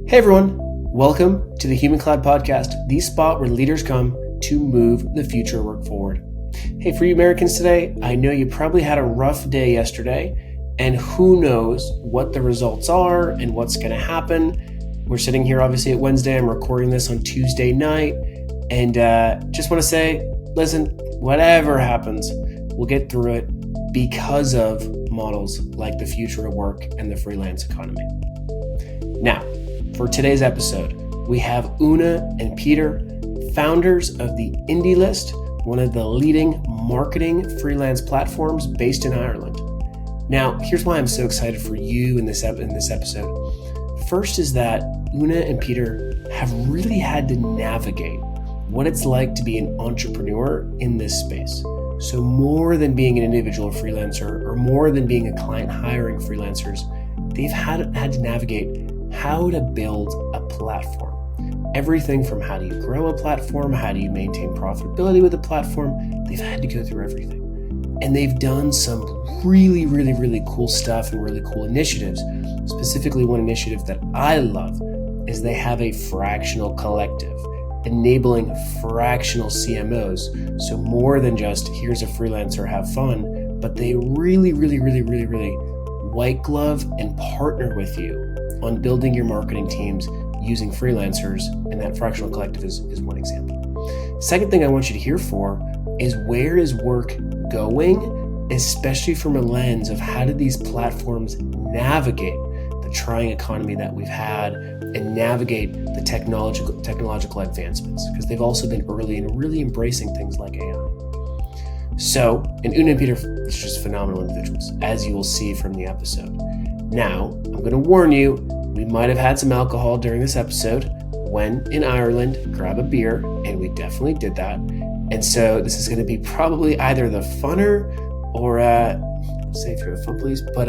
Hey everyone, welcome to the Human Cloud Podcast, the spot where leaders come to move the future work forward. Hey, for you Americans today, I know you probably had a rough day yesterday, and who knows what the results are and what's going to happen. We're sitting here obviously at Wednesday. I'm recording this on Tuesday night, and just want to say, listen, whatever happens, we'll get through it because of models like the future of work and the freelance economy. Now, for today's episode, we have Una and Peter, founders of the Indie List, one of the leading marketing freelance platforms based in Ireland. Now, here's why I'm so excited for you in this episode. First is that Una and Peter have really had to navigate what it's like to be an entrepreneur in this space. So more than being an individual freelancer or more than being a client hiring freelancers, they've had to navigate how to build a platform. Everything from how do you grow a platform, how do you maintain profitability with a platform, they've had to go through everything. And they've done some really cool stuff and really cool initiatives. Specifically, one initiative that I love is they have a fractional collective, enabling fractional CMOs. So more than just here's a freelancer, have fun, but they really white glove and partner with you on building your marketing teams using freelancers, and that fractional collective is one example. Second thing I want you to hear for is where is work going, especially from a lens of how do these platforms navigate the trying economy that we've had and navigate the technological advancements, because they've also been early and really embracing things like AI. So, and Una and Peter are just phenomenal individuals, as you will see from the episode. Now, I'm going to warn you, we might have had some alcohol during this episode. When in Ireland, grab a beer, and we definitely did that. And so this is going to be probably either the funner or, say if you're the fun, please, but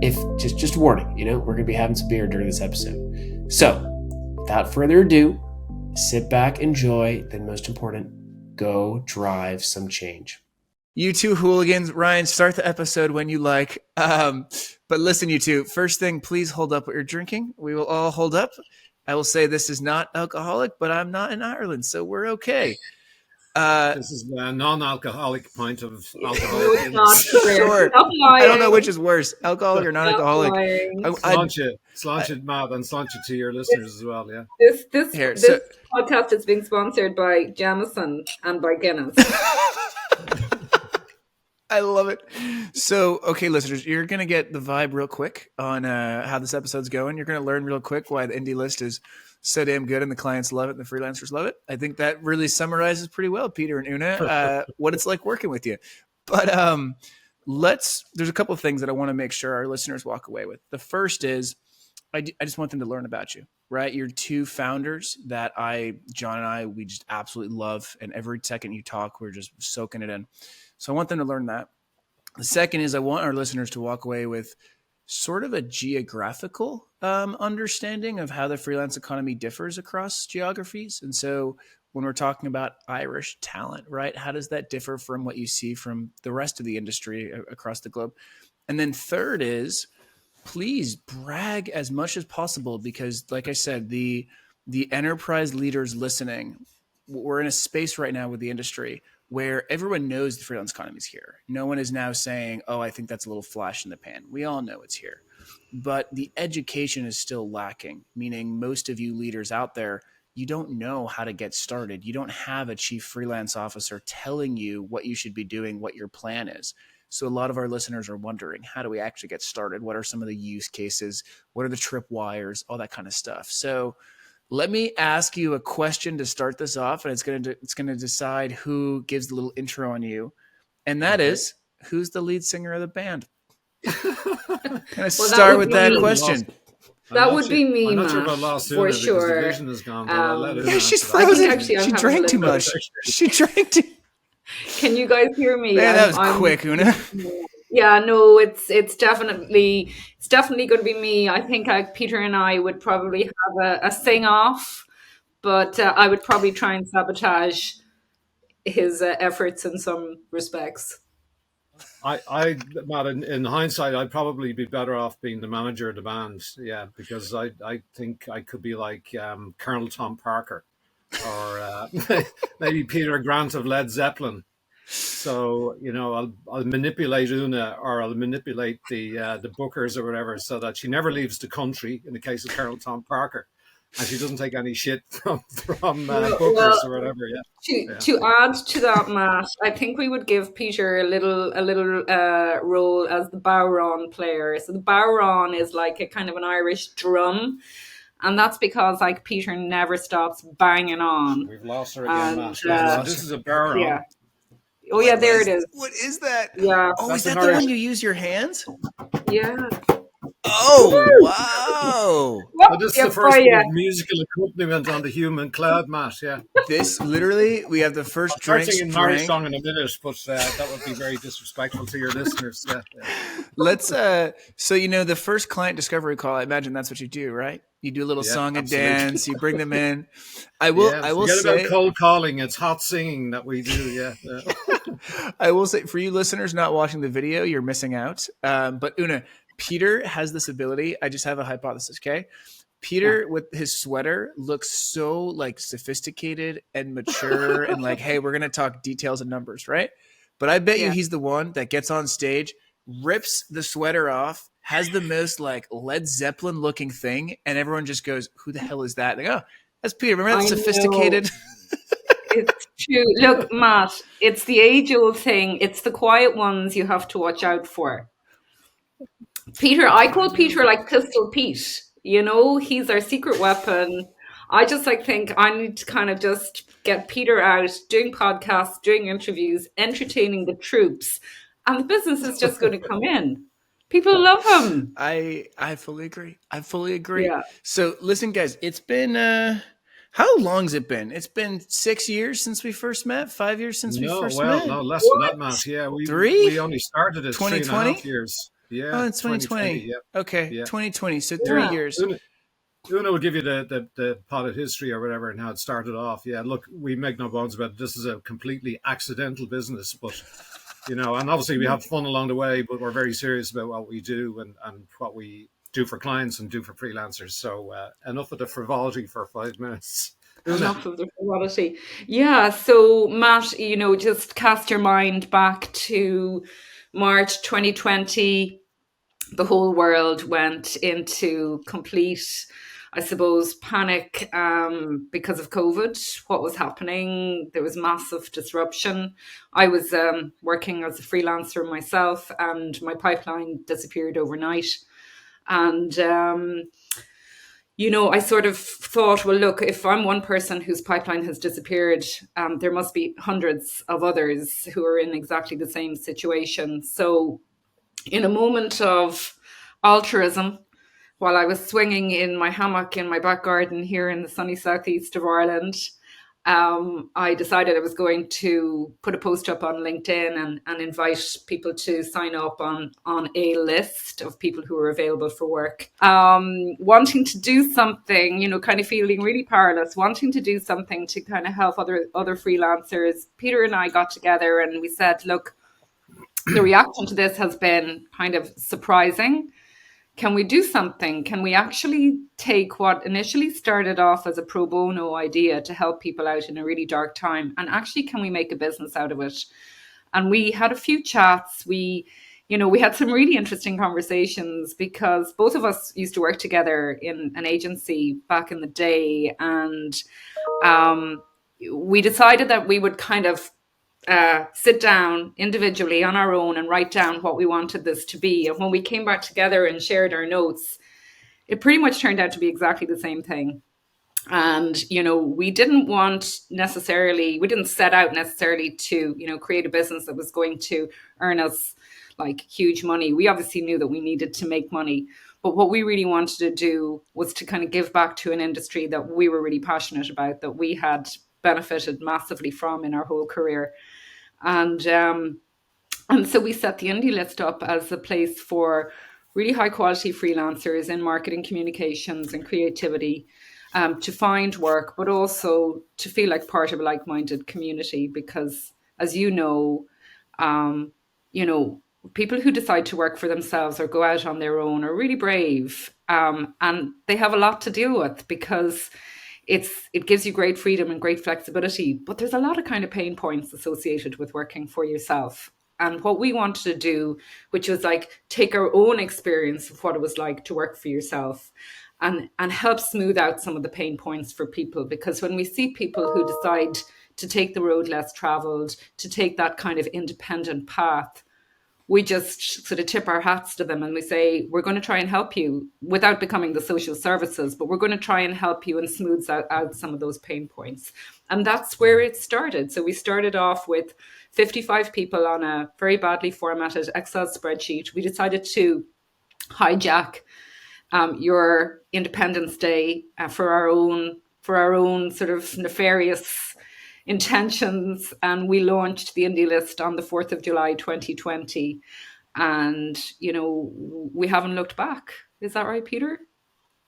if just warning, we're going to be having some beer during this episode. So, without further ado, sit back, enjoy, then most important, go drive some change. You two hooligans, Ryan, start the episode when you like. But listen, you two, first thing, please hold up what you're drinking. We will all hold up. I will say this is not alcoholic, but I'm not in Ireland, so we're okay. This is a non-alcoholic pint of alcohol. Sure. I don't know which is worse, alcoholic or non-alcoholic. Sláinte it, Matt, and sláinte to your listeners as well, yeah. This podcast is being sponsored by Jameson and by Guinness. I love it. So, okay, listeners, you're going to get the vibe real quick on how this episode's going. You're going to learn real quick why the Indie List is so damn good and the clients love it and the freelancers love it. I think that really summarizes pretty well, Peter and Una, what it's like working with you. But there's a couple of things that I want to make sure our listeners walk away with. The first is I just want them to learn about you, right? You're two founders that John and I, we just absolutely love. And every second you talk, we're just soaking it in. So I want them to learn that. The second is I want our listeners to walk away with sort of a geographical understanding of how the freelance economy differs across geographies. And so when we're talking about Irish talent, right, how does that differ from what you see from the rest of the industry across the globe? And then third is please brag as much as possible, because like I said, the enterprise leaders listening, we're in a space right now with the industry where everyone knows the freelance economy is here. No one is now saying, oh, I think that's a little flash in the pan. We all know it's here. But the education is still lacking, meaning most of you leaders out there, you don't know how to get started. You don't have a chief freelance officer telling you what you should be doing, what your plan is. So a lot of our listeners are wondering, how do we actually get started? What are some of the use cases? What are the tripwires? All that kind of stuff. So let me ask you a question to start this off, and it's going to decide who gives the little intro on you, and that is, who's the lead singer of the band? Start with that question. That would be me, I'm not Matt, sure about last for sure. The vision is gone, yeah, she's frozen. She drank too much. She drank too. Can you guys hear me? Man, that was quick, Una. Yeah, no, it's definitely going to be me. I think Peter and I would probably have a sing off, but I would probably try and sabotage his efforts in some respects. Matt, in hindsight, I'd probably be better off being the manager of the band. Yeah, because I think I could be like Colonel Tom Parker, or maybe Peter Grant of Led Zeppelin. So I'll manipulate Una, or I'll manipulate the bookers or whatever, so that she never leaves the country. In the case of Colonel Tom Parker, and she doesn't take any shit from bookers Well, or whatever. Yeah, yeah. to add to that, Matt, I think we would give Peter a little role as the bowron player. So the bowron is like a kind of an Irish drum, and that's because like Peter never stops banging on. We've lost her again, And Matt. Yeah, so this is a yeah, baron. oh yeah, there it is. What is that? Yeah, Oh, That's is an that the Irish. one you use your hands? yeah. Oh, wow. Oh, this is Yeah, the first for bit you. of musical accompaniment on the human cloud, Matt. Yeah. This literally, we have the I'll first start drinks singing an Irish drank. song in a minute, but that would be very disrespectful to your listeners. Yeah. Let's so the first client discovery call, I imagine that's what you do, right? You do a little Yeah, song and absolutely. dance, you bring them in. I Yeah. will Forget say about cold calling. It's hot singing that we do. Yeah. I will say, for you listeners not watching the video, you're missing out. But Una, Peter has this ability. I just have a hypothesis, okay? Peter with his sweater looks so like sophisticated and mature and like, hey, we're gonna talk details and numbers, right? But I bet you Yeah. he's the one that gets on stage, rips the sweater off, has the most like Led Zeppelin looking thing, and everyone just goes, "Who the hell is that?" And they go, "Oh, that's Peter. Remember that I know. sophisticated?" It's true. Look, Matt, it's the age-old thing. It's the quiet ones you have to watch out for. Peter, I call Peter like Pistol Pete. He's our secret weapon. I just think I need to kind of just get Peter out doing podcasts, doing interviews, entertaining the troops, and the business is just going to come in. People love him. I fully agree. I fully agree. Yeah. So listen, guys, it's been how long's it been? It's been 6 years since we first met. 5 years since we first met. No, less than that, Matt. Yeah, we only started it 2020? 3.5 years. Yeah, Oh, it's 2020. Yeah, Okay, yeah. 2020. So Yeah. 3 years. Una will give you the potted history or whatever and how it started off. Yeah, look, we make no bones about it. This is a completely accidental business, but and obviously we have fun along the way, but we're very serious about what we do and what we do for clients and do for freelancers. So enough of the frivolity for 5 minutes. Enough of the frivolity. Yeah. So, Matt, just cast your mind back to March 2020. The whole world went into complete, I suppose, panic because of COVID. What was happening? There was massive disruption. I was working as a freelancer myself, and my pipeline disappeared overnight. And I sort of thought, well, look, if I'm one person whose pipeline has disappeared, there must be hundreds of others who are in exactly the same situation. So, in a moment of altruism, while I was swinging in my hammock in my back garden here in the sunny southeast of Ireland, I decided I was going to put a post up on LinkedIn and invite people to sign up on a list of people who are available for work. Wanting to do something, kind of feeling really powerless, wanting to do something to kind of help other freelancers. Peter and I got together and we said, look, the reaction to this has been kind of surprising. Can we do something? Can we actually take what initially started off as a pro bono idea to help people out in a really dark time? And actually, can we make a business out of it? And we had a few chats. We had some really interesting conversations because both of us used to work together in an agency back in the day. And we decided that we would kind of sit down individually on our own and write down what we wanted this to be. And when we came back together and shared our notes, it pretty much turned out to be exactly the same thing. And, we didn't set out necessarily to, create a business that was going to earn us like huge money. We obviously knew that we needed to make money. But what we really wanted to do was to kind of give back to an industry that we were really passionate about, that we had benefited massively from in our whole career. And so we set the Indie List up as a place for really high quality freelancers in marketing, communications and creativity to find work, but also to feel like part of a like-minded community. Because as people who decide to work for themselves or go out on their own are really brave, and they have a lot to deal with because it gives you great freedom and great flexibility, but there's a lot of kind of pain points associated with working for yourself. And what we wanted to do, which was like take our own experience of what it was like to work for yourself and help smooth out some of the pain points for people. Because when we see people who decide to take the road less traveled, to take that kind of independent path, we just sort of tip our hats to them and we say, we're going to try and help you without becoming the social services, but we're going to try and help you and smooth out some of those pain points. And that's where it started. So we started off with 55 people on a very badly formatted Excel spreadsheet. We decided to hijack your Independence Day for our own sort of nefarious intentions, and we launched the indie list on the 4th of July 2020, and we haven't looked back. Is that right, Peter?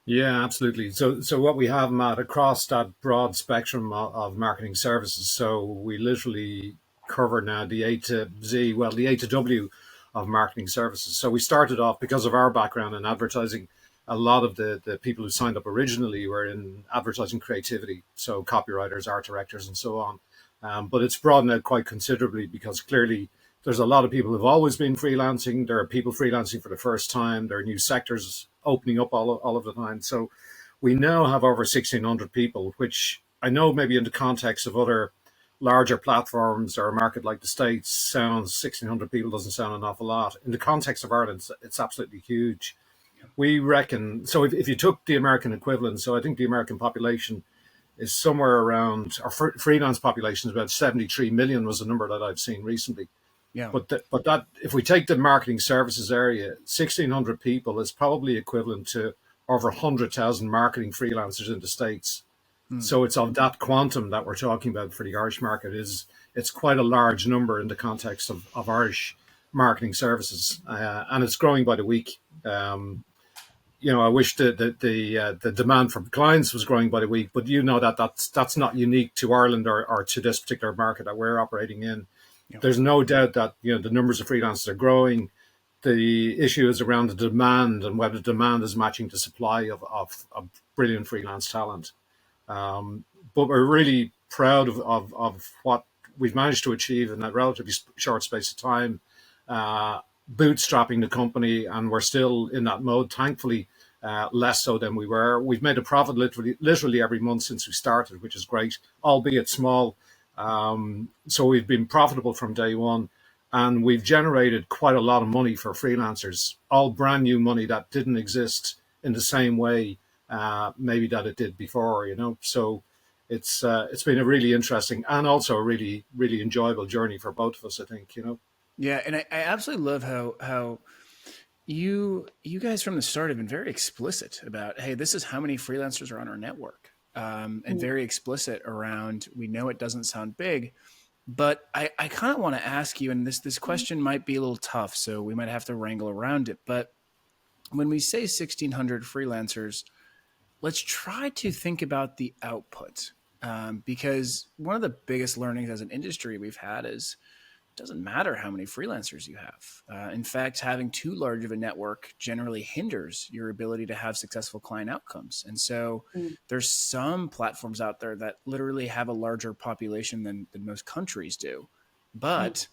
Yeah, absolutely. So what we have, Matt, across that broad spectrum of marketing services, so we literally cover now the A to Z, well, the A to W of marketing services. So we started off, because of our background in advertising, a lot of the people who signed up originally were in advertising creativity, so copywriters, art directors, and so on. But it's broadened out quite considerably because clearly there's a lot of people who've always been freelancing. There are people freelancing for the first time. There are new sectors opening up all of the time. So we now have over 1,600 people, which I know maybe in the context of other larger platforms or a market like the States sounds 1,600 people doesn't sound an awful lot. In the context of Ireland, it's absolutely huge. We reckon, so if you took the American equivalent, so I think the American population is somewhere around, our freelance population is about 73 million was the number that I've seen recently. Yeah. But that if we take the marketing services area, 1,600 people is probably equivalent to over 100,000 marketing freelancers in the States. So it's of that quantum that we're talking about for the Irish market. It's quite a large number in the context of Irish marketing services, and it's growing by the week. I wish the demand from clients was growing by the week, but that's not unique to Ireland or to this particular market that we're operating in. There's no doubt that the numbers of freelancers are growing. The issue is around the demand and whether demand is matching the supply of brilliant freelance talent. But we're really proud of what we've managed to achieve in that relatively short space of time, bootstrapping the company, and we're still in that mode, thankfully, less so than we were. We've made a profit literally every month since we started, which is great, albeit small. So we've been profitable from day one, and we've generated quite a lot of money for freelancers, all brand new money that didn't exist in the same way maybe that it did before, So it's been a really interesting and also a really, really enjoyable journey for both of us, I think, Yeah, and I absolutely love how you guys from the start have been very explicit about, hey, this is how many freelancers are on our network, and very explicit around, we know it doesn't sound big, but I kind of want to ask you, and this question might be a little tough, so we might have to wrangle around it, but when we say 1,600 freelancers, let's try to think about the output, because one of the biggest learnings as an industry we've had is it doesn't matter how many freelancers you have. In fact, having too large of a network generally hinders your ability to have successful client outcomes. And so there's some platforms out there that literally have a larger population than most countries do. But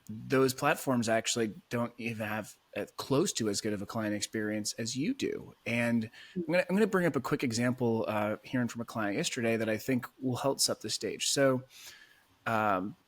those platforms actually don't even have close to as good of a client experience as you do. And I'm going to bring up a quick example hearing from a client yesterday that I think will help set the stage. So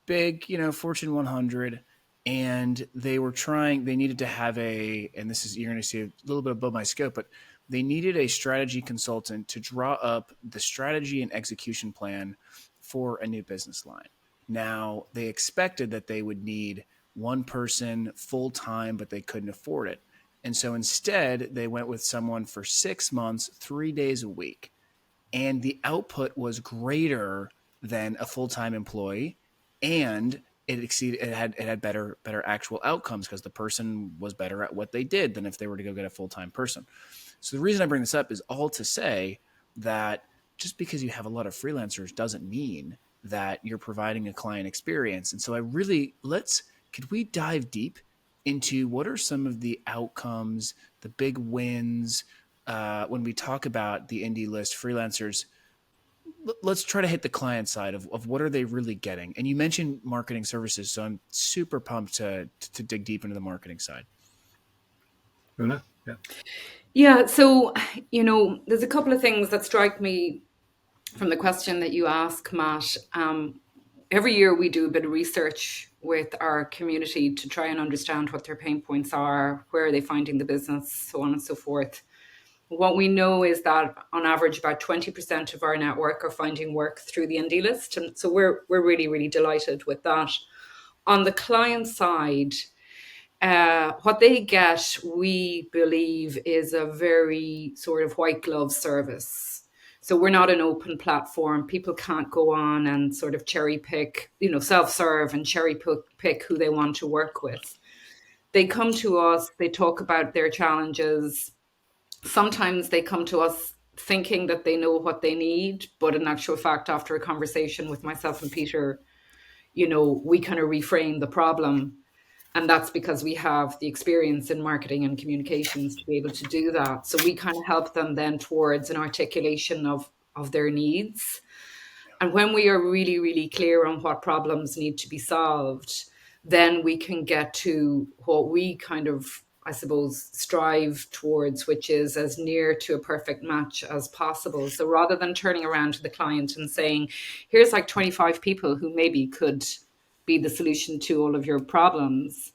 big, Fortune 100, and they needed to have and this is, you're going to see a little bit above my scope, but they needed a strategy consultant to draw up the strategy and execution plan for a new business line. Now, they expected that they would need one person full time, but they couldn't afford it. And so instead, they went with someone for 6 months, 3 days a week. And the output was greater than a full-time employee, and it had better actual outcomes because the person was better at what they did than if they were to go get a full-time person. So the reason I bring this up is all to say that just because you have a lot of freelancers doesn't mean that you're providing a client experience. And so could we dive deep into what are some of the outcomes, the big wins, when we talk about the indie list freelancers. Let's try to hit the client side of what are they really getting. And you mentioned marketing services, so I'm super pumped to dig deep into the marketing side. Una? Yeah. Yeah, so, there's a couple of things that strike me from the question that you ask, Matt. Every year we do a bit of research with our community to try and understand what their pain points are, where are they finding the business, so on and so forth. What we know is that on average, about 20% of our network are finding work through the indie list. And so we're really, really delighted with that. On the client side, what they get, we believe, is a very sort of white glove service. So we're not an open platform. People can't go on and sort of cherry pick, self-serve and cherry pick who they want to work with. They come to us, they talk about their challenges. Sometimes they come to us thinking that they know what they need, but in actual fact, after a conversation with myself and Peter, we kind of reframe the problem. And that's because we have the experience in marketing and communications to be able to do that. So we kind of help them then towards an articulation of their needs. And when we are really, really clear on what problems need to be solved, then we can get to what we kind of, I suppose, strive towards, which is as near to a perfect match as possible. So rather than turning around to the client and saying, here's like 25 people who maybe could be the solution to all of your problems,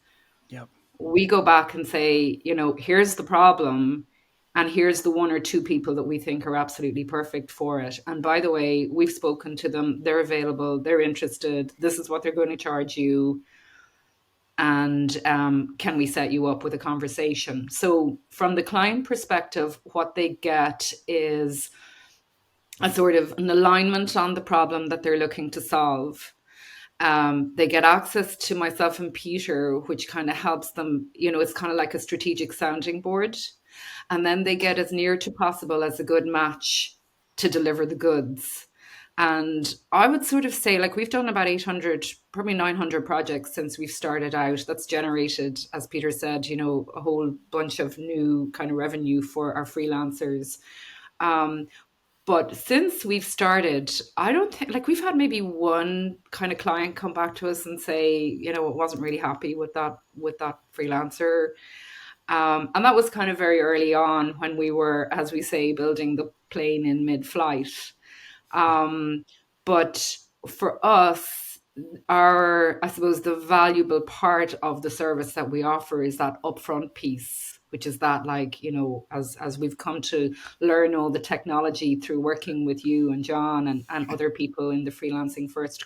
Yep. we go back and say, here's the problem, and here's the one or two people that we think are absolutely perfect for it. And by the way, we've spoken to them, they're available, they're interested, this is what they're going to charge you. And can we set you up with a conversation? So from the client perspective, what they get is a sort of an alignment on the problem that they're looking to solve. They get access to myself and Peter, which kind of helps them, it's kind of like a strategic sounding board. And then they get as near to possible as a good match to deliver the goods. And I would sort of say, like, we've done about 800, probably 900 projects since we've started out. That's generated, as Peter said, a whole bunch of new kind of revenue for our freelancers. But since we've started, I don't think, like, we've had maybe one kind of client come back to us and say, it wasn't really happy with that freelancer. And that was kind of very early on when we were, as we say, building the plane in mid-flight. But for us, I suppose the valuable part of the service that we offer is that upfront piece, which is that, like, as we've come to learn all the technology through working with you and John and other people in the Freelancing First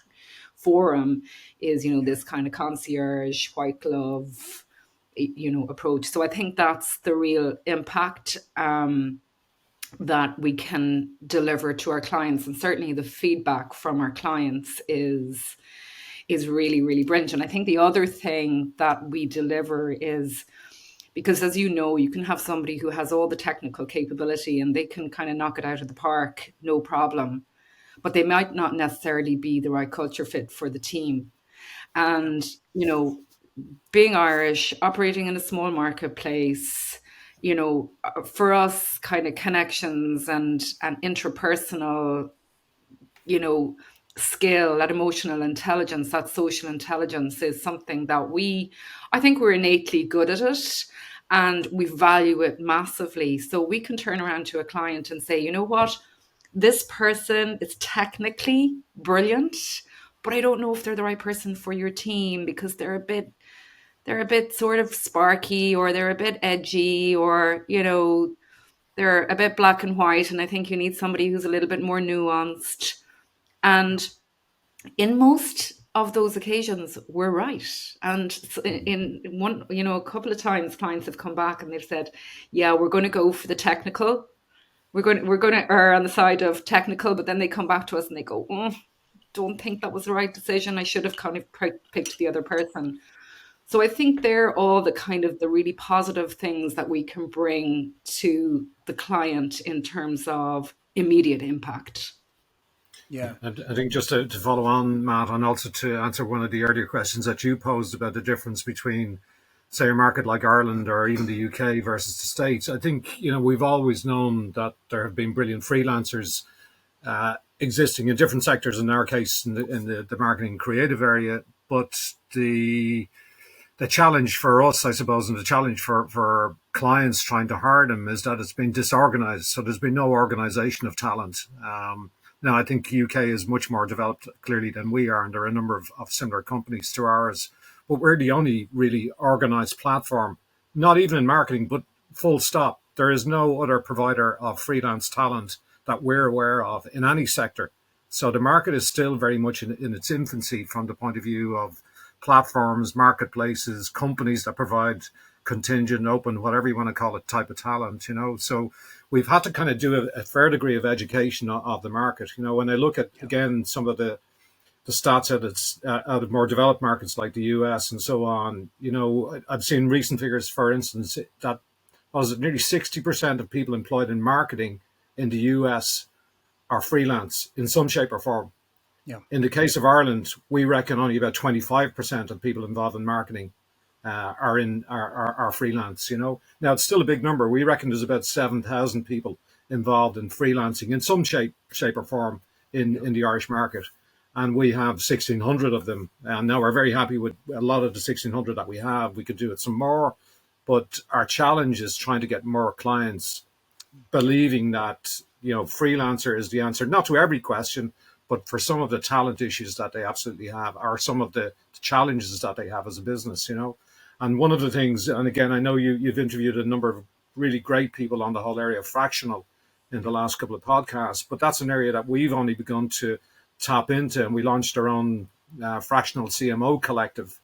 forum, is, this kind of concierge, white glove, approach. So I think that's the real impact that we can deliver to our clients. And certainly the feedback from our clients is really, really brilliant. And I think the other thing that we deliver is, because as you know, you can have somebody who has all the technical capability and they can kind of knock it out of the park, no problem, but they might not necessarily be the right culture fit for the team. And, being Irish, operating in a small marketplace, for us, kind of connections and interpersonal, skill, that emotional intelligence, that social intelligence is something that I think we're innately good at it and we value it massively. So we can turn around to a client and say, you know what, this person is technically brilliant, but I don't know if they're the right person for your team because they're a bit sort of sparky, or they're a bit edgy, or, they're a bit black and white. And I think you need somebody who's a little bit more nuanced. And in most of those occasions, we're right. And in one, a couple of times clients have come back and they've said, yeah, we're going to go for the technical. We're going to err on the side of technical, but then they come back to us and they go, don't think that was the right decision. I should have kind of picked the other person. So I think they're all the kind of the really positive things that we can bring to the client in terms of immediate impact. Yeah. And I think just to follow on, Matt, and also to answer one of the earlier questions that you posed about the difference between say, a market like Ireland or even the UK versus the States. I think, we've always known that there have been brilliant freelancers existing in different sectors, in our case, in the marketing creative area. But the challenge for us, I suppose, and the challenge for clients trying to hire them is that it's been disorganized. So there's been no organization of talent. Now, I think UK is much more developed, clearly, than we are, and there are a number of similar companies to ours. But we're the only really organized platform, not even in marketing, but full stop. There is no other provider of freelance talent that we're aware of in any sector. So the market is still very much in its infancy from the point of view of platforms, marketplaces, companies that provide contingent, open, whatever you want to call it, type of talent, So we've had to kind of do a fair degree of education of the market. When I look at, again, some of the stats out of more developed markets like the US and so on, I've seen recent figures, for instance, that was nearly 60% of people employed in marketing in the US are freelance in some shape or form. Yeah. In the case of Ireland, we reckon only about 25% of people involved in marketing are freelance. Now it's still a big number. We reckon there's about 7,000 people involved in freelancing in some shape or form in the Irish market, and we have 1,600 of them. And now we're very happy with a lot of the 1,600 that we have. We could do it some more, but our challenge is trying to get more clients believing that freelancer is the answer, not to every question, but for some of the talent issues that they absolutely have, or some of the challenges that they have as a business, And one of the things, and again, I know you've interviewed a number of really great people on the whole area of fractional in the last couple of podcasts, but that's an area that we've only begun to tap into, and we launched our own fractional CMO collective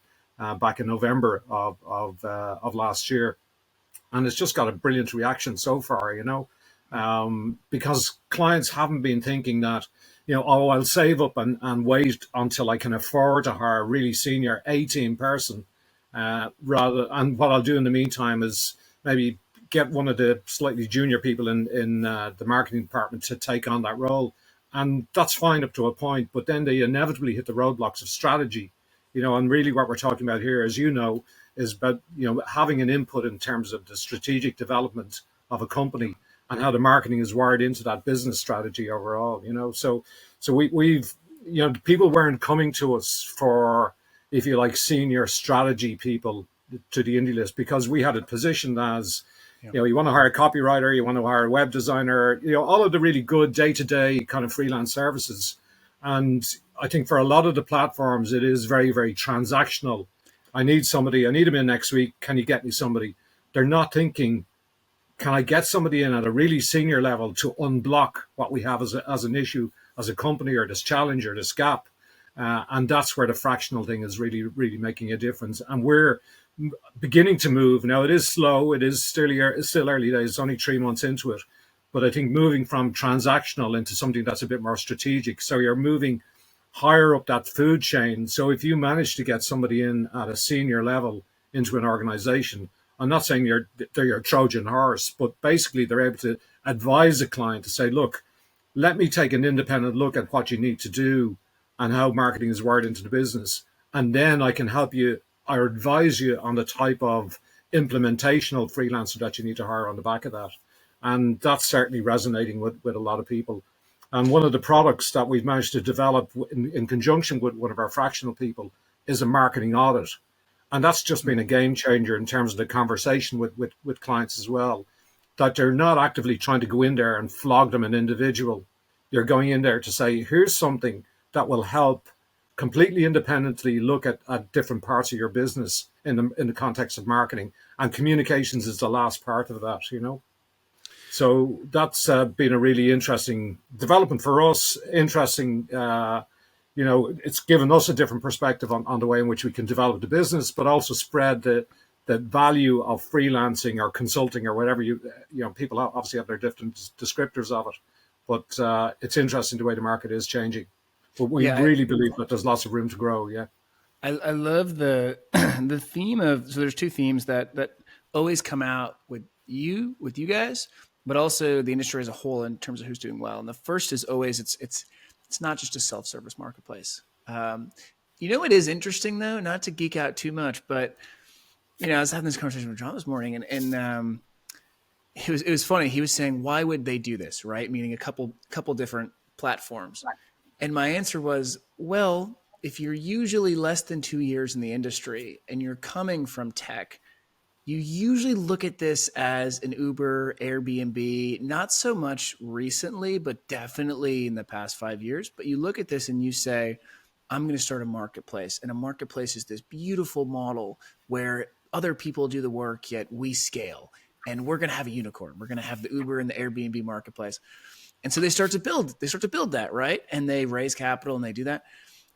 back in November of last year, and it's just got a brilliant reaction so far, because clients haven't been thinking that, I'll save up and wait until I can afford to hire a really senior A-team person, and what I'll do in the meantime is maybe get one of the slightly junior people in the marketing department to take on that role. And that's fine up to a point, but then they inevitably hit the roadblocks of strategy, and really what we're talking about here, as is about, having an input in terms of the strategic development of a company and how the marketing is wired into that business strategy overall, So we've, people weren't coming to us for, if you like, senior strategy people to the indie list, because we had it positioned as, you want to hire a copywriter, you want to hire a web designer, all of the really good day-to-day kind of freelance services. And I think for a lot of the platforms, it is very, very transactional. I need somebody, I need them in next week. Can you get me somebody? They're not thinking, can I get somebody in at a really senior level to unblock what we have as an issue, as a company, or this challenge or this gap? And that's where the fractional thing is really, really making a difference. And we're beginning to move. Now, it is slow. It's still early days. It's only 3 months into it. But I think moving from transactional into something that's a bit more strategic. So you're moving higher up that food chain. So if you manage to get somebody in at a senior level into an organization, I'm not saying they're your Trojan horse, but basically they're able to advise a client to say, look, let me take an independent look at what you need to do and how marketing is wired into the business. And then I can help you or advise you on the type of implementational freelancer that you need to hire on the back of that. And that's certainly resonating with a lot of people. And one of the products that we've managed to develop in conjunction with one of our fractional people is a marketing audit. And that's just been a game changer in terms of the conversation with clients as well, that they're not actively trying to go in there and flog them an individual. You're going in there to say, here's something that will help completely independently look at different parts of your business in the context of marketing. And communications is the last part of that, So that's been a really interesting development for us. Interesting, it's given us a different perspective on the way in which we can develop the business, but also spread the value of freelancing or consulting or whatever people obviously have their different descriptors of it. But it's interesting the way the market is changing. But we really believe that there's lots of room to grow. Yeah. I love the the theme of, so there's two themes that always come out with you guys, but also the industry as a whole in terms of who's doing well. And the first is always it's not just a self-service marketplace. It is interesting though, not to geek out too much, but I was having this conversation with John this morning, and it was funny. He was saying, why would they do this, right? Meaning a couple different platforms. And my answer was, well, if you're usually less than 2 years in the industry and you're coming from tech, you usually look at this as an Uber, Airbnb, not so much recently, but definitely in the past 5 years. But you look at this and you say, I'm going to start a marketplace. And a marketplace is this beautiful model where other people do the work, yet we scale. And we're going to have a unicorn. We're going to have the Uber and the Airbnb marketplace. And so they start to build that, right? And they raise capital and they do that.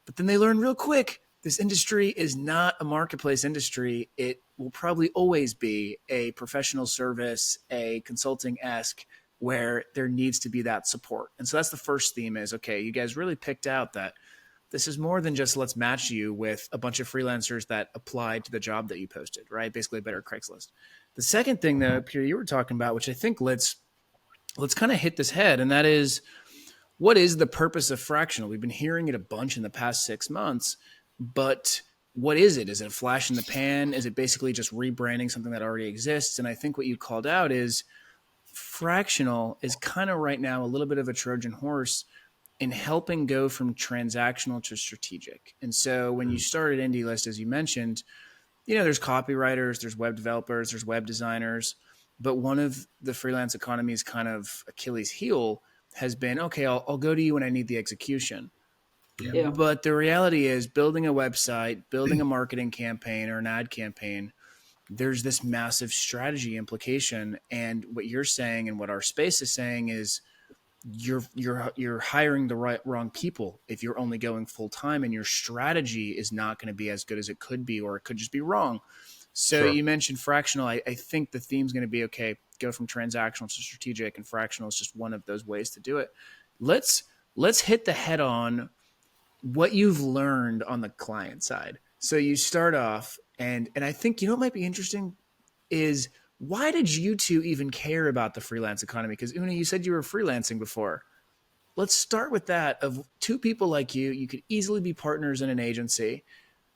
But then they learn real quick, this industry is not a marketplace industry. It will probably always be a professional service, a consulting-esque, where there needs to be that support. And so that's the first theme is, okay, you guys really picked out that this is more than just let's match you with a bunch of freelancers that applied to the job that you posted, right? Basically a better Craigslist. The second thing that Peter, you were talking about, which I think let's kind of hit this head, and that is, what is the purpose of fractional? We've been hearing it a bunch in the past 6 months, but what is it? Is it a flash in the pan? Is it basically just rebranding something that already exists? And I think what you called out is fractional is kind of right now a little bit of a Trojan horse in helping go from transactional to strategic. And so when you started Indie List, as you mentioned, there's copywriters, there's web developers, there's web designers, but one of the freelance economy's kind of Achilles heel has been, okay, I'll go to you when I need the execution. Yeah. But the reality is building a website, building a marketing campaign or an ad campaign, there's this massive strategy implication. And what you're saying and what our space is saying is you're hiring the wrong people if you're only going full time, and your strategy is not going to be as good as it could be, or it could just be wrong. So Sure. You mentioned fractional. I think the theme's going to be, okay, go from transactional to strategic, and fractional is just one of those ways to do it. Let's hit the head on what you've learned on the client side. So you start off, and I think, what might be interesting is, why did you two even care about the freelance economy? Because Una, you said you were freelancing before. Let's start with that. Of two people like you could easily be partners in an agency,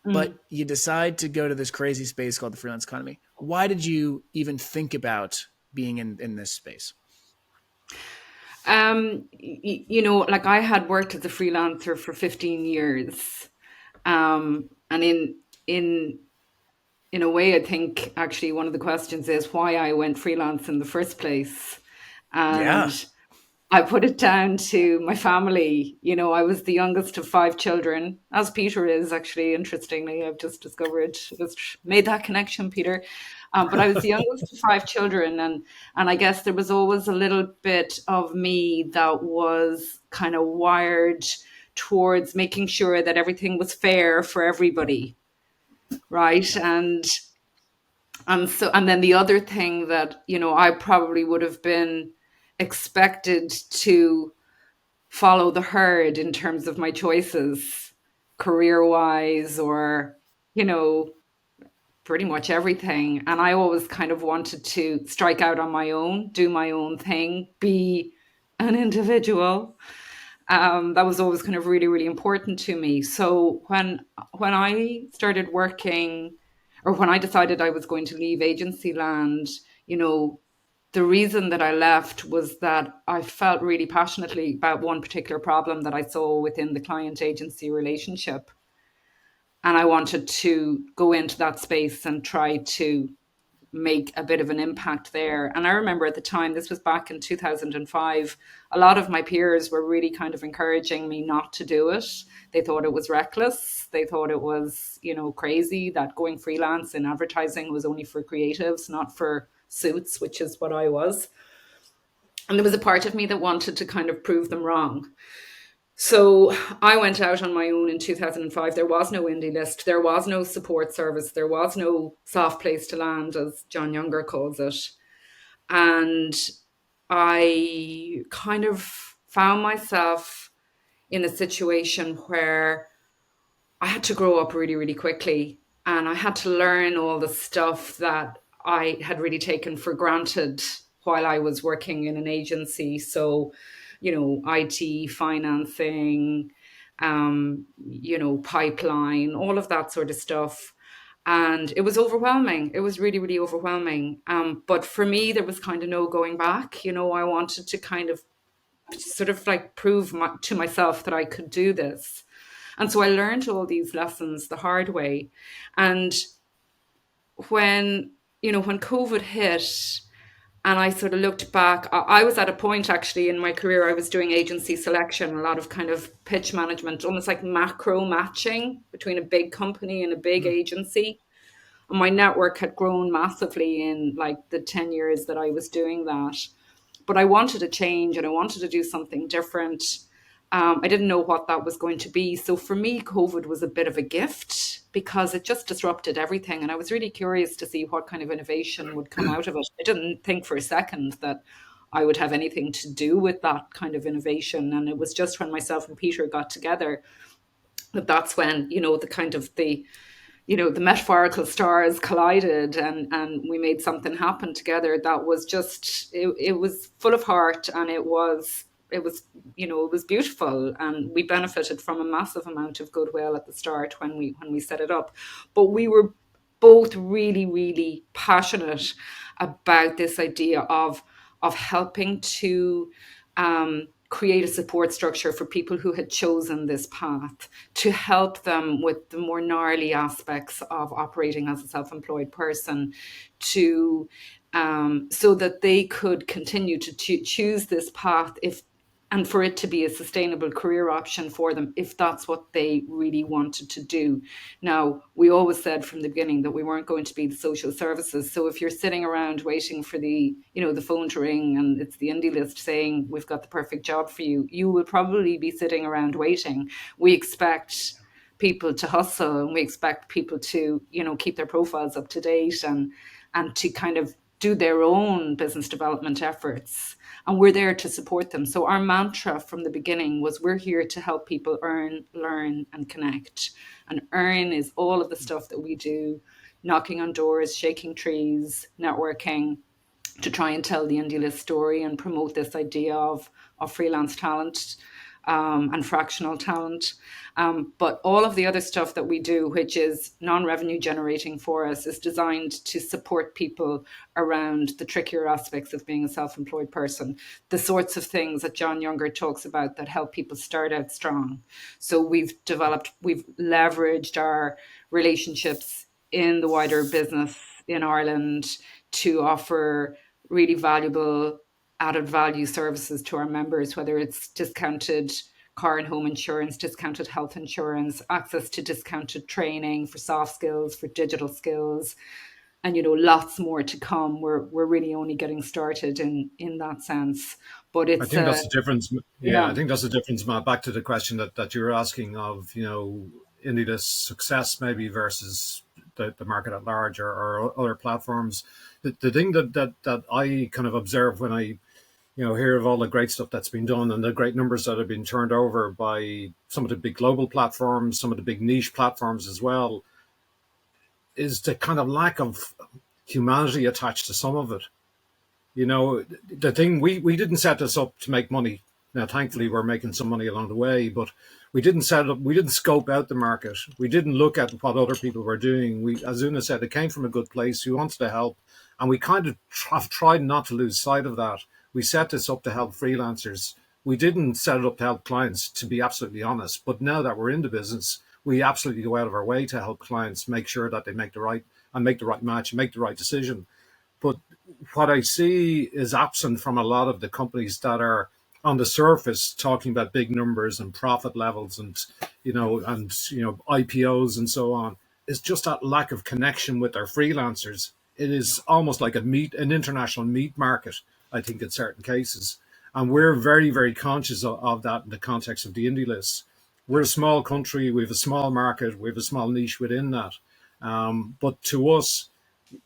but you decide to go to this crazy space called the freelance economy. Why did you even think about being in this space? Like I had worked as a freelancer for 15 years. And in a way, I think actually one of the questions is why I went freelance in the first place. And Yeah. I put it down to my family. I was the youngest of 5 children, as Peter is, actually, interestingly. I've just discovered, just made that connection, Peter. But I was the youngest of 5 children. And I guess there was always a little bit of me that was kind of wired towards making sure that everything was fair for everybody. Right. And then the other thing that, I probably would have been expected to follow the herd in terms of my choices, career wise, or, pretty much everything. And I always kind of wanted to strike out on my own, do my own thing, be an individual. That was always kind of really, really important to me. So when I started working, or when I decided I was going to leave agency land, the reason that I left was that I felt really passionately about one particular problem that I saw within the client agency relationship. And I wanted to go into that space and try to make a bit of an impact there. And I remember at the time, this was back in 2005, a lot of my peers were really kind of encouraging me not to do it. They thought it was reckless. They thought it was, crazy, that going freelance in advertising was only for creatives, not for suits, which is what I was. And there was a part of me that wanted to kind of prove them wrong. So I went out on my own in 2005. There was no indie list. There was no support service. There was no soft place to land, as John Younger calls it. And I kind of found myself in a situation where I had to grow up really, really quickly. And I had to learn all the stuff that I had really taken for granted while I was working in an agency. So, IT, financing, pipeline, all of that sort of stuff. And it was overwhelming. It was really, really overwhelming. But for me, there was kind of no going back. I wanted to kind of sort of like prove to myself that I could do this. And so I learned all these lessons the hard way. And when COVID hit, and I sort of looked back, I was at a point actually in my career, I was doing agency selection, a lot of kind of pitch management, almost like macro matching between a big company and a big agency. And my network had grown massively in like the 10 years that I was doing that. But I wanted a change and I wanted to do something different. I didn't know what that was going to be. So for me, COVID was a bit of a gift because it just disrupted everything. And I was really curious to see what kind of innovation would come out of it. I didn't think for a second that I would have anything to do with that kind of innovation. And it was just when myself and Peter got together that's when, the metaphorical stars collided and we made something happen together that was just it was full of heart, and it was beautiful, and we benefited from a massive amount of goodwill at the start when we set it up. But we were both really, really passionate about this idea of helping to create a support structure for people who had chosen this path, to help them with the more gnarly aspects of operating as a self-employed person, to so that they could continue to choose this path and for it to be a sustainable career option for them if that's what they really wanted to do. Now, we always said from the beginning that we weren't going to be the social services. So if you're sitting around waiting for the phone to ring and it's the indie list saying we've got the perfect job for you, you will probably be sitting around waiting. We expect people to hustle, and we expect people to, keep their profiles up to date and to kind of do their own business development efforts. And we're there to support them. So our mantra from the beginning was we're here to help people earn, learn, and connect. And earn is all of the stuff that we do, knocking on doors, shaking trees, networking, to try and tell the indie list story and promote this idea of freelance talent and fractional talent. But all of the other stuff that we do, which is non-revenue generating for us, is designed to support people around the trickier aspects of being a self-employed person, the sorts of things that John Younger talks about that help people start out strong. So we've leveraged our relationships in the wider business in Ireland to offer really valuable added value services to our members, whether it's discounted car and home insurance, discounted health insurance, access to discounted training for soft skills, for digital skills, and lots more to come. We're really only getting started in that sense. But it's I think that's the difference. Yeah. I think that's the difference, Matt. Back to the question that you were asking of, India's success maybe versus the market at large or other platforms. The thing that I kind of observe when I hear of all the great stuff that's been done and the great numbers that have been turned over by some of the big global platforms, some of the big niche platforms as well, is the kind of lack of humanity attached to some of it. The thing, we didn't set this up to make money. Now, thankfully, we're making some money along the way, but we didn't set it up. We didn't scope out the market. We didn't look at what other people were doing. As Una said, it came from a good place. We wanted to help, and we kind of tried not to lose sight of that. We set this up to help freelancers. We didn't set it up to help clients, to be absolutely honest. But now that we're in the business, we absolutely go out of our way to help clients make sure that they make the right match and make the right decision. But what I see is absent from a lot of the companies that are on the surface talking about big numbers and profit levels and IPOs and so on, is just that lack of connection with their freelancers. It is almost like an international meat market, I think, in certain cases. And we're very, very conscious of that in the context of the indie lists. We're a small country, we have a small market, we have a small niche within that. But to us,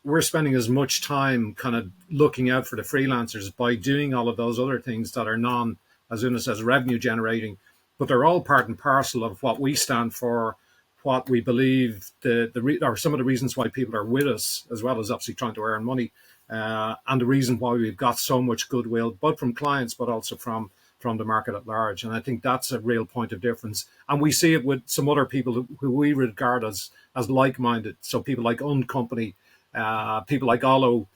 we're spending as much time kind of looking out for the freelancers by doing all of those other things that are as Una says, revenue generating, but they're all part and parcel of what we stand for, what we believe or some of the reasons why people are with us, as well as obviously trying to earn money, and the reason why we've got so much goodwill, both from clients, but also from from the market at large. And I think that's a real point of difference. And we see it with some other people who we regard as like-minded. So people like Company, people like Olo,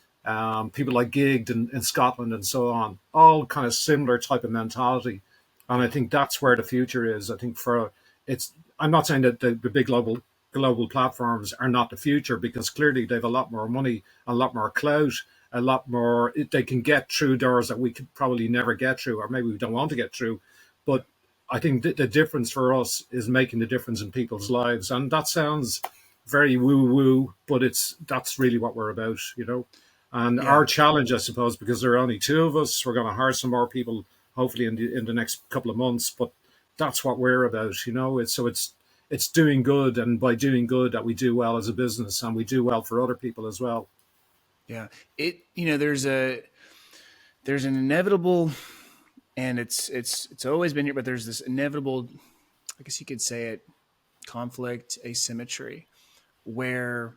people like Gigged in Scotland and so on, all kind of similar type of mentality. And I think that's where the future is. I think I'm not saying that the big global platforms are not the future, because clearly they have a lot more money, a lot more clout, a lot more, they can get through doors that we could probably never get through, or maybe we don't want to get through. But I think the difference for us is making the difference in people's lives. And that sounds very woo-woo, but that's really what we're about, you know. And our challenge, I suppose, because there are only two of us, we're going to hire some more people, hopefully in the next couple of months. But that's what we're about, you know. It's doing good, and by doing good, that we do well as a business, and we do well for other people as well. Yeah, there's an inevitable, and it's always been here, but there's this inevitable, I guess you could say it, conflict, asymmetry, where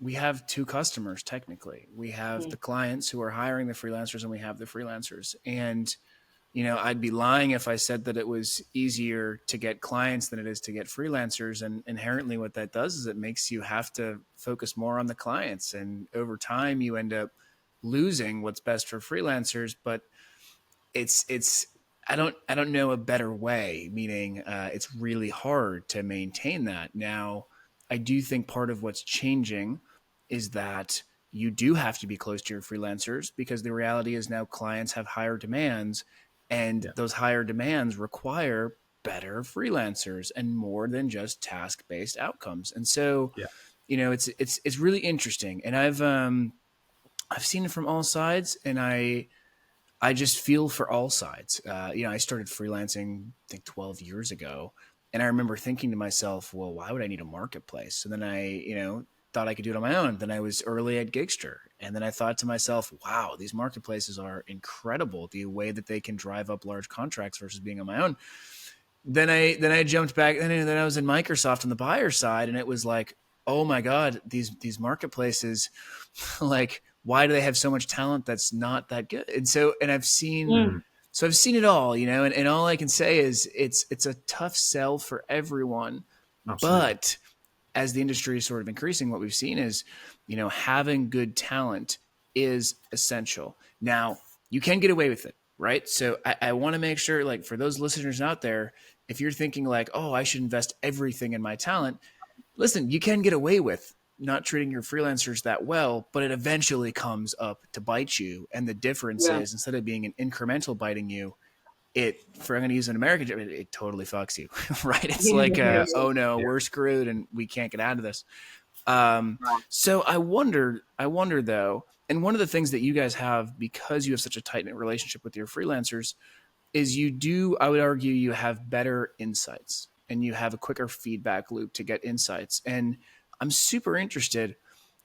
we have two customers. Technically, we have the clients who are hiring the freelancers, and we have the freelancers. And I'd be lying if I said that it was easier to get clients than it is to get freelancers. And inherently what that does is it makes you have to focus more on the clients. And over time you end up losing what's best for freelancers. But I don't know a better way, meaning it's really hard to maintain that. Now, I do think part of what's changing is that you do have to be close to your freelancers, because the reality is now clients have higher demands. And those higher demands require better freelancers and more than just task-based outcomes. And so, it's really interesting. And I've seen it from all sides, and I just feel for all sides. I started freelancing, I think 12 years ago, and I remember thinking to myself, well, why would I need a marketplace? So then I, thought I could do it on my own. Then I was early at Gigster. And then I thought to myself, wow, these marketplaces are incredible, the way that they can drive up large contracts versus being on my own. Then I jumped back, and then I was in Microsoft on the buyer side, and it was like, oh my God, these marketplaces, like, why do they have so much talent that's not that good? And so, and I've seen it all, and all I can say is it's a tough sell for everyone. Absolutely. But as the industry is sort of increasing, what we've seen is, having good talent is essential. Now, you can get away with it, right? So I want to make sure, like, for those listeners out there, if you're thinking like, oh, I should invest everything in my talent, listen, you can get away with not treating your freelancers that well, but it eventually comes up to bite you. And the difference is, instead of being an incremental biting you, I'm going to use an American term, it totally fucks you, right? It's like, oh no, we're screwed and we can't get out of this. So I wonder though, and one of the things that you guys have, because you have such a tight-knit relationship with your freelancers, is I would argue you have better insights, and you have a quicker feedback loop to get insights. And I'm super interested,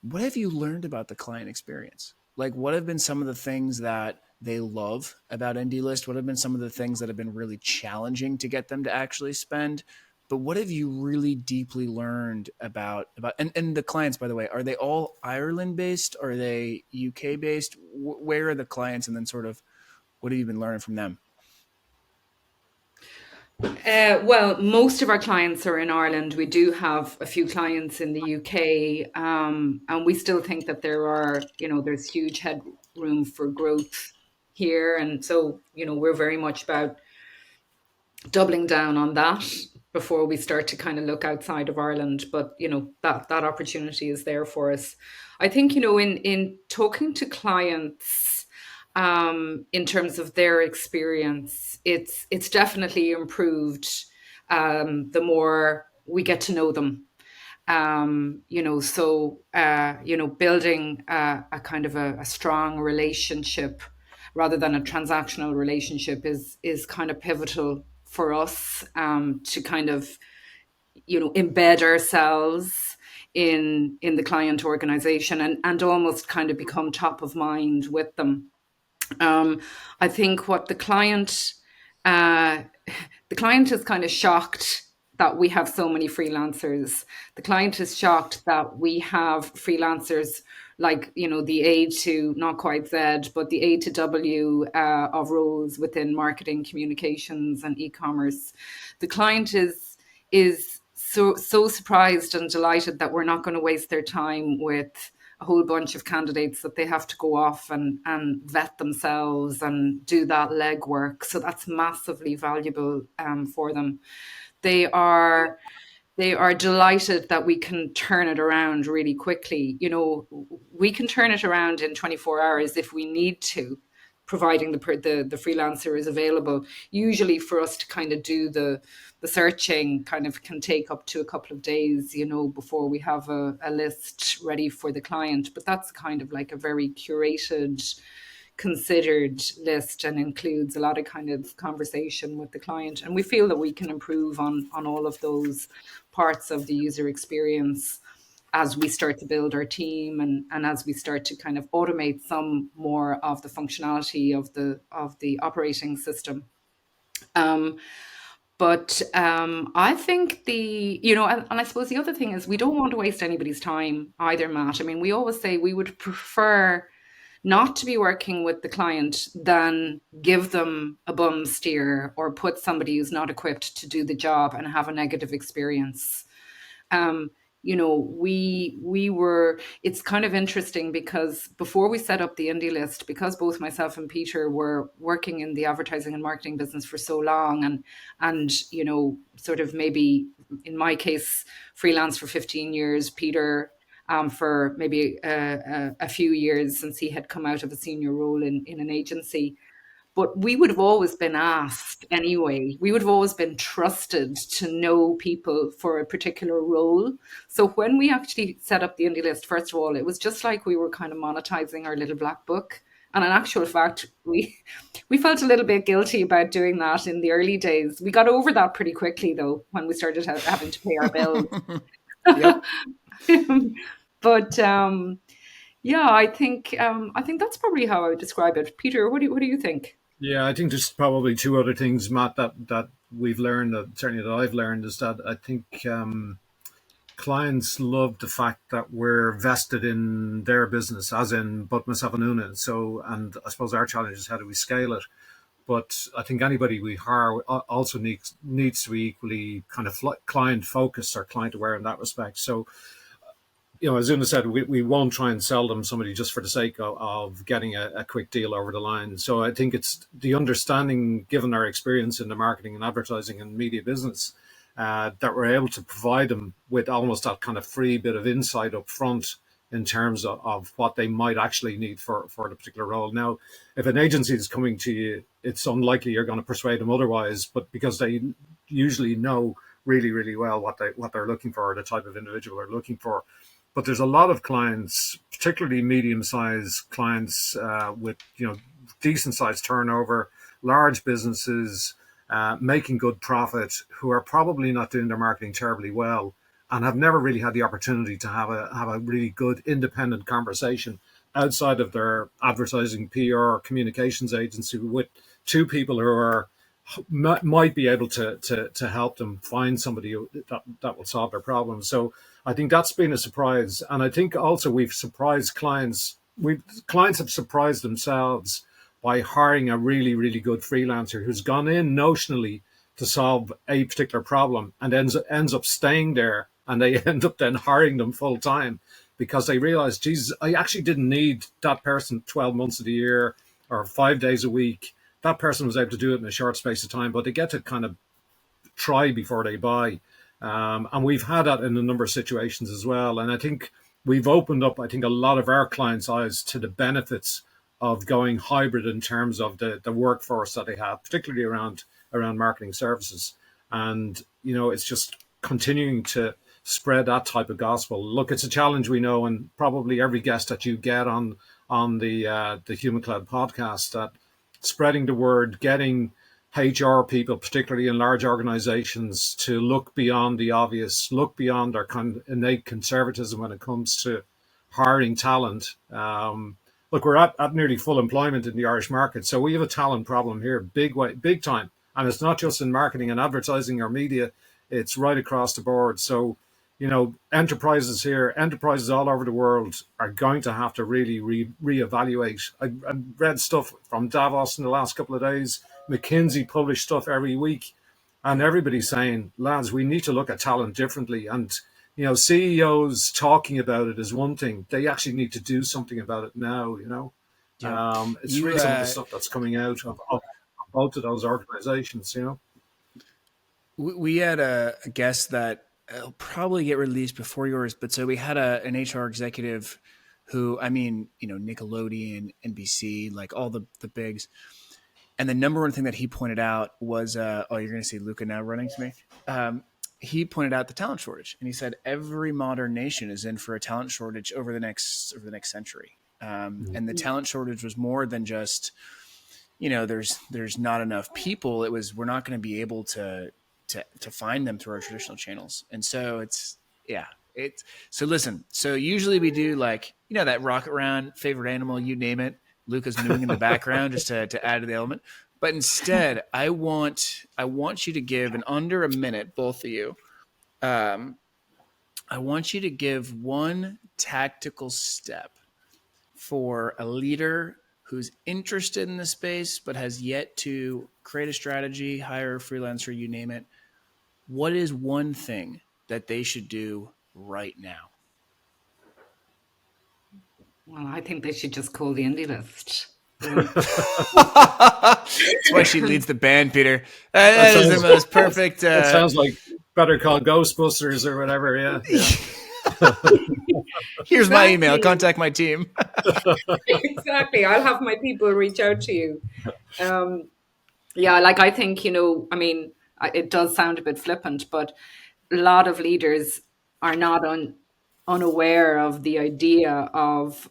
what have you learned about the client experience? Like, what have been some of the things that they love about Indie List? What have been some of the things that have been really challenging to get them to actually spend? But what have you really deeply learned about and the clients, by the way, are they all Ireland based? Are they UK based? Where are the clients? And then sort of, what have you been learning from them? Well, most of our clients are in Ireland. We do have a few clients in the UK, and we still think that there's huge headroom for growth here. And so, we're very much about doubling down on that before we start to kind of look outside of Ireland. But, that opportunity is there for us. I think, in talking to clients, in terms of their experience, it's definitely improved the more we get to know them. Building a kind of a strong relationship rather than a transactional relationship is kind of pivotal for us, to kind of embed ourselves in the client organization and almost kind of become top of mind with them. I think what the client is kind of shocked that we have so many freelancers. The client is shocked that we have freelancers like, the A to not quite Z, but the A to W of roles within marketing, communications, and e-commerce. The client is so surprised and delighted that we're not going to waste their time with a whole bunch of candidates that they have to go off and vet themselves and do that legwork. So that's massively valuable for them. They are delighted that we can turn it around really quickly. We can turn it around in 24 hours if we need to, providing the freelancer is available. Usually for us to kind of do the searching kind of can take up to a couple of days, before we have a list ready for the client. But that's kind of like a very curated, considered list and includes a lot of kind of conversation with the client. And we feel that we can improve on all of those parts of the user experience as we start to build our team and as we start to kind of automate some more of the functionality of the operating system. But I think and I suppose the other thing is we don't want to waste anybody's time either, Matt. I mean, we always say we would prefer not to be working with the client than give them a bum steer or put somebody who's not equipped to do the job and have a negative experience. It's kind of interesting because before we set up the indie list, because both myself and Peter were working in the advertising and marketing business for so long and sort of maybe in my case, freelance for 15 years, Peter for maybe a few years since he had come out of a senior role in an agency. But we would have always been asked anyway. We would have always been trusted to know people for a particular role. So when we actually set up the indie list, first of all, it was just like we were kind of monetizing our little black book. And in actual fact, we felt a little bit guilty about doing that in the early days. We got over that pretty quickly, though, when we started having to pay our bills. But yeah, I think that's probably how I would describe it. Peter, what do you think? Yeah, I think there's probably two other things, Matt, that we've learned, certainly that I've learned, is that I think clients love the fact that we're vested in their business, as in both myself and Una. So, and I suppose our challenge is how do we scale it? But I think anybody we hire also needs to be equally kind of client focused or client aware in that respect. So, as Una said, we won't try and sell them somebody just for the sake of getting a quick deal over the line. So I think it's the understanding, given our experience in the marketing and advertising and media business, that we're able to provide them with almost that kind of free bit of insight up front in terms of what they might actually need for the particular role. Now, if an agency is coming to you, it's unlikely you're going to persuade them otherwise, but because they usually know really, really well what they're looking for, or the type of individual they're looking for. But there's a lot of clients, particularly medium-sized clients with decent-sized turnover, large businesses making good profit, who are probably not doing their marketing terribly well, and have never really had the opportunity to have a really good independent conversation outside of their advertising, PR, communications agency with two people who might be able to help them find somebody that will solve their problems. So I think that's been a surprise. And I think also we've surprised clients. Clients have surprised themselves by hiring a really, really good freelancer who's gone in notionally to solve a particular problem and ends up staying there, and they end up then hiring them full time because they realize, Jesus, I actually didn't need that person 12 months of the year or 5 days a week. That person was able to do it in a short space of time, but they get to kind of try before they buy. And we've had that in a number of situations as well. And I think we've opened up, a lot of our clients' eyes to the benefits of going hybrid in terms of the workforce that they have, particularly around marketing services. And, it's just continuing to spread that type of gospel. Look, it's a challenge, we know, and probably every guest that you get on the Human Cloud podcast, that spreading the word, getting HR people, particularly in large organizations, to look beyond the obvious, look beyond their kind of innate conservatism when it comes to hiring talent. Look, we're at nearly full employment in the Irish market, so we have a talent problem here, big time. And it's not just in marketing and advertising or media, it's right across the board. So, enterprises all over the world are going to have to really reevaluate. I read stuff from Davos in the last couple of days. McKinsey published stuff every week, and everybody's saying, lads, we need to look at talent differently. And CEOs talking about it is one thing. They actually need to do something about it now. It's really some of the stuff that's coming out of both of those organizations. We had a guest that will probably get released before yours, but so we had an HR executive who, Nickelodeon, NBC, like all the bigs. And the number one thing that he pointed out was, you're going to see Luca now running to me. He pointed out the talent shortage, and he said every modern nation is in for a talent shortage over the next century. And the talent shortage was more than just, there's not enough people. It was, we're not going to be able to find them through our traditional channels. And so so listen, so usually we do that rocket round, favorite animal, you name it. Luca's moving in the background just to add to the element. But instead, I want you to give, in under a minute, both of you, I want you to give one tactical step for a leader who's interested in the space but has yet to create a strategy, hire a freelancer, you name it. What is one thing that they should do right now? Well, I think they should just call the indie list. That's why she leads the band, Peter. That is the most perfect. It sounds like Better Call Ghostbusters or whatever. Yeah. Here's my email. Contact my team. Exactly. I'll have my people reach out to you. I think, it does sound a bit flippant, but a lot of leaders are not unaware of the idea of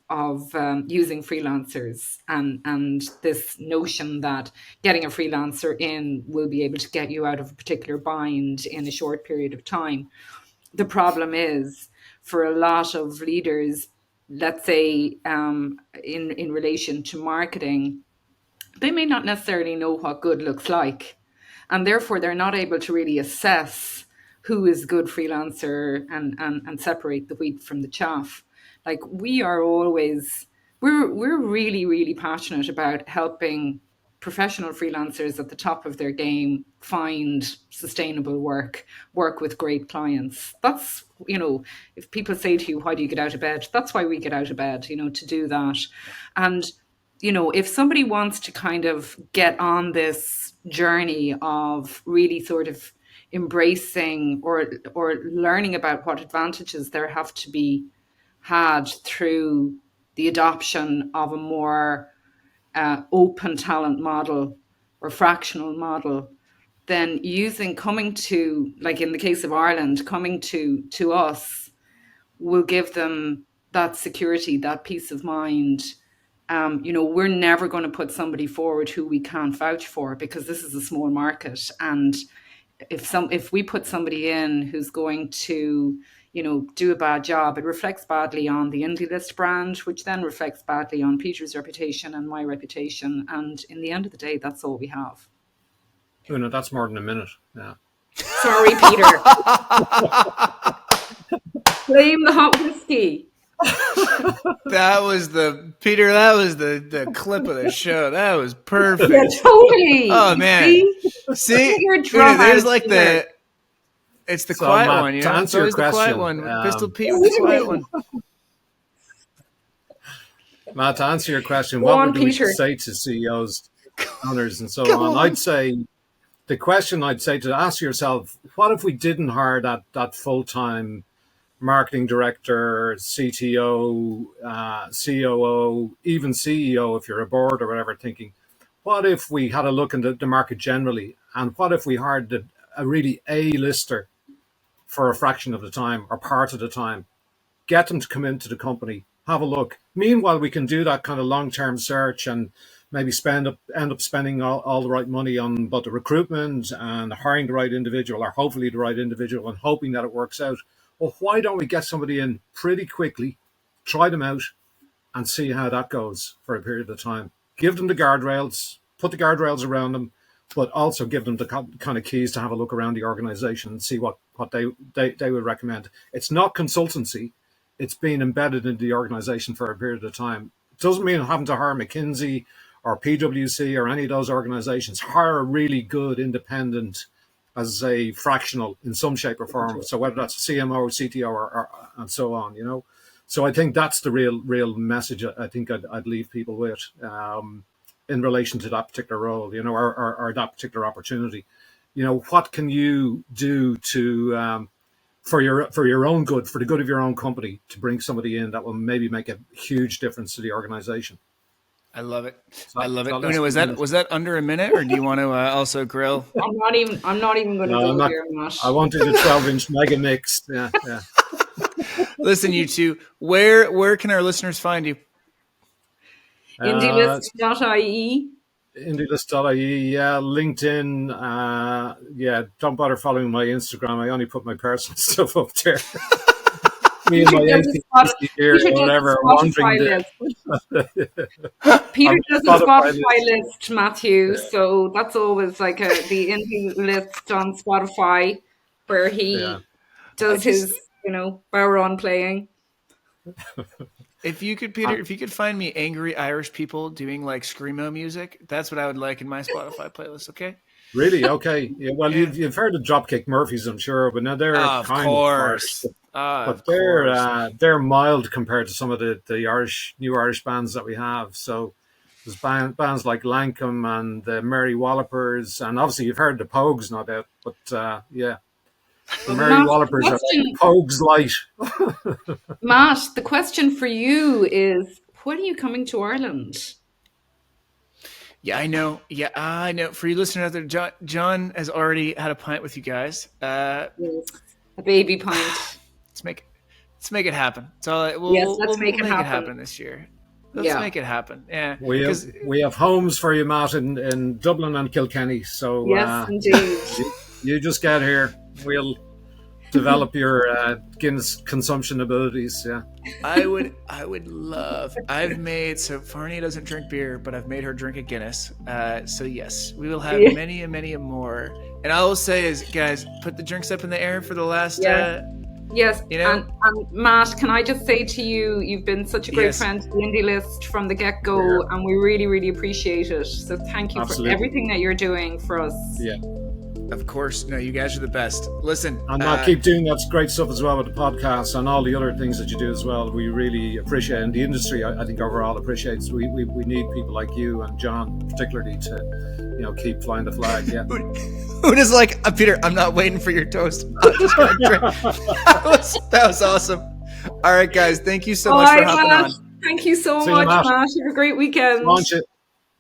using freelancers and this notion that getting a freelancer in will be able to get you out of a particular bind in a short period of time. The problem is, for a lot of leaders, let's say in relation to marketing, they may not necessarily know what good looks like, and therefore they're not able to really assess who is a good freelancer and separate the wheat from the chaff. Like, we're really, really passionate about helping professional freelancers at the top of their game find sustainable work with great clients. That's, if people say to you, why do you get out of bed? That's why we get out of bed, to do that. And, if somebody wants to kind of get on this journey of really sort of embracing or learning about what advantages there have to be had through the adoption of a more open talent model or fractional model, then coming to, like in the case of Ireland, coming to us will give them that security, that peace of mind. We're never going to put somebody forward who we can't vouch for, because this is a small market. And if we put somebody in who's going to, do a bad job, it reflects badly on the indie list brand, which then reflects badly on Peter's reputation and my reputation. And in the end of the day, that's all we have. Una, that's more than a minute. Yeah. Sorry, Peter. Blame the hot whiskey. That was the clip of the show. That was perfect. Yeah, totally. Oh man. See? There's like it's the quiet one, To answer your question, the quiet one. Pistol Pete with the quiet one. Matt, to answer your question, what would we say to CEOs, owners, and so on? I'd say the question I'd say to ask yourself: what if we didn't hire that full-time marketing director, CTO, COO, even CEO, if you're a board or whatever, thinking, what if we had a look into the market generally? And what if we hired a really A-lister for a fraction of the time or part of the time? Get them to come into the company, have a look. Meanwhile, we can do that kind of long-term search and maybe end up spending all the right money on both the recruitment and hiring the right individual, or hopefully the right individual, and hoping that it works out. Well, why don't we get somebody in pretty quickly, try them out, and see how that goes for a period of time? Give them the guardrails, put the guardrails around them, but also give them the kind of keys to have a look around the organization and see what they would recommend. It's not consultancy. It's being embedded in the organization for a period of time. It doesn't mean having to hire McKinsey or PwC or any of those organizations. Hire a really good independent as a fractional in some shape or form. So whether that's a CMO, CTO, or and so on, you know. So I think that's the real message I think I'd leave people with in relation to that particular role, you know, or that particular opportunity. You know, what can you do to for your own good, for the good of your own company, to bring somebody in that will maybe make a huge difference to the organization? I love it. So I love it. so Una, was that under a minute, or do you want to also grill? I'm not even going to go here, Matt. I wanted a 12-inch mega mix. Yeah. Listen, you two, where can our listeners find you? Indielist.ie. Indielist.ie, yeah, LinkedIn, don't bother following my Instagram. I only put my personal stuff up there. Me and my 18th year or whatever, wandering Peter does a Spotify list, Matthew, so that's always like the indie list on Spotify where he does his, Bowron playing. If you could, Peter, if you could find me angry Irish people doing like screamo music, that's what I would like in my Spotify playlist. Okay. Really? Okay. Yeah, well, you've heard of Dropkick Murphys, I'm sure, but now they're of course. But they're mild compared to some of the new Irish bands that we have. So there's bands like Lankum and the Merry Wallopers, and obviously you've heard the Pogues, no doubt. But the Merry Wallopers are like Pogues light. Matt, the question for you is: when are you coming to Ireland? Yeah, I know. For you listeners out there, John has already had a pint with you guys. A baby pint. Let's make it happen. So let's make it happen this year. Let's make it happen. Yeah, we have homes for you, Matt, in Dublin and Kilkenny. So yes, indeed. You just get here. We'll develop your Guinness consumption abilities. Yeah, I would love. So Farney doesn't drink beer, but I've made her drink a Guinness. So yes, we will have many and many more. And all I will say is, guys, put the drinks up in the air for the last. Yes, and Matt, can I just say to you, you've been such a great friend to the Indie List from the get-go, and we really, really appreciate it. So thank you for everything that you're doing for us. Yeah. Of course. No, you guys are the best. Listen. And keep doing that great stuff as well with the podcast and all the other things that you do as well. We really appreciate it. And the industry, I think, overall appreciates. We need people like you and John particularly to, keep flying the flag. Yeah. Una's like, Peter, I'm not waiting for your toast. I'm just going to drink. That was awesome. All right, guys. Thank you so much for hopping on. Thank you so much, Matt. Have a great weekend. Launch it.